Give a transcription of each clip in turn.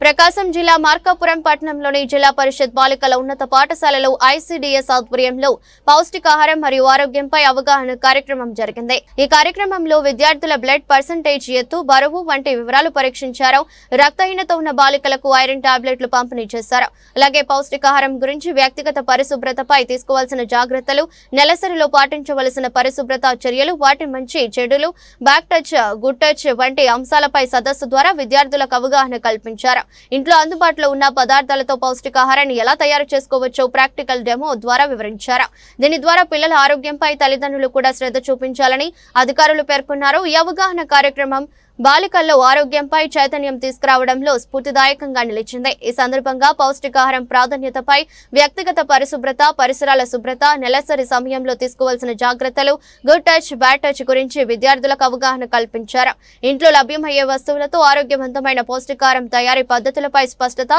ప్రకాశం జిల్లా మార్కాపురం పట్టణంలోని జిల్లా పరిషత్ బాలికల ఉన్నత పాఠశాలలో ఐసీడీఎస్ ఆధ్వర్యంలో పౌష్టికాహారం మరియు ఆరోగ్యంపై అవగాహన కార్యక్రమం జరిగింది। ఈ కార్యక్రమంలో విద్యార్థుల బ్లడ్ పర్సెంటేజ్, ఎత్తు, బరువు వంటి వివరాలు పరీక్షించారు। రక్తహీనత ఉన్న బాలికలకు ఐరన్ టాబ్లెట్లు పంపిణీ చేశారు। అలాగే పౌష్టికాహారం గురించి, వ్యక్తిగత పరిశుభ్రతపై తీసుకోవాల్సిన జాగ్రత్తలు, నెలసరిలో పాటించవలసిన పరిశుభ్రత చర్యలు, వాటి మంచి చెడులు, బ్యాక్ టచ్, గుడ్ టచ్ వంటి అంశాలపై సదస్సు ద్వారా విద్యార్థులకు అవగాహన కల్పించారు। ఇంట్లో అందుబాటులో ఉన్న పదార్థాలతో పౌష్టికాహారాన్ని ఎలా తయారు చేసుకోవచ్చో ప్రాక్టికల్ డెమో ద్వారా వివరించారు। దీని ద్వారా పిల్లల ఆరోగ్యంపై తల్లిదండ్రులు కూడా శ్రద్ధ చూపించాలని అధికారులు పేర్కొన్నారు। ఈ అవగాహన కార్యక్రమం బాలికల్లో ఆరోగ్యంపై చైతన్యం తీసుకురావడంలో స్ఫూర్తిదాయకంగా నిలిచింది। ఈ సందర్భంగా పౌష్టికాహారం ప్రాధాన్యతపై, వ్యక్తిగత పరిశుభ్రత, పరిసరాల శుభ్రత, నెలసరి సమయంలో తీసుకోవాల్సిన జాగ్రత్తలు, గుడ్ టచ్, బ్యాడ్ టచ్ గురించి విద్యార్థులకు అవగాహన కల్పించారు। ఇంట్లో లభ్యమయ్యే వస్తువులతో ఆరోగ్యవంతమైన పౌష్టికాహారం తయారీ పద్ధతులపై స్పష్టత,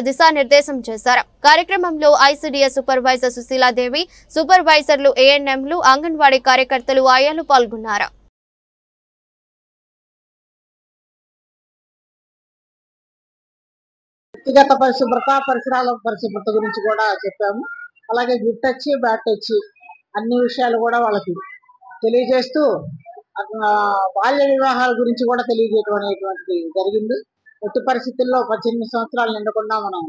దిశానిర్దేశం చేశారు। కార్యక్రమంలో ఐసీడీఎస్ సూపర్వైజర్ సుశీలాదేవి, సూపర్వైజర్లు, ఏఎన్ఎంలు, అంగన్వాడీ కార్యకర్తలు, ఆయాలు పాల్గొన్నారు। వ్యక్తిగత పరిశుభ్రత, పరిసరాల పరిశుభ్రత గురించి కూడా చెప్పాము। అలాగే గుడ్ టచ్, బ్యాడ్ టచ్ అన్ని విషయాలు కూడా వాళ్ళకి తెలియజేస్తూ బాల్య వివాహాల గురించి కూడా తెలియజేయడం అనేటువంటిది జరిగింది। ఎట్టి పరిస్థితుల్లో 18 సంవత్సరాలు నిండకుండా మనం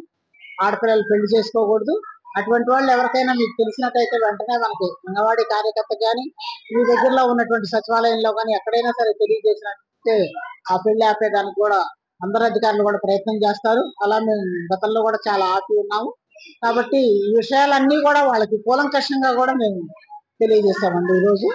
ఆడపిల్లలు పెళ్లి చేసుకోకూడదు। అటువంటి వాళ్ళు ఎవరికైనా మీకు తెలిసినట్టయితే వెంటనే మనకి అంగన్వాడీ కార్యకర్త కానీ, మీ దగ్గరలో ఉన్నటువంటి సచివాలయంలో కానీ ఎక్కడైనా సరే తెలియజేసినట్టే ఆ పెళ్లి ఆపేదానికి కూడా అందరు అధికారులు కూడా ప్రయత్నం చేస్తారు। అలా మేము గతంలో కూడా చాలా ఆపి ఉన్నాము। కాబట్టి ఈ విషయాలన్నీ కూడా వాళ్ళకి కూలంకషంగా కూడా మేము తెలియజేస్తామండి ఈరోజు।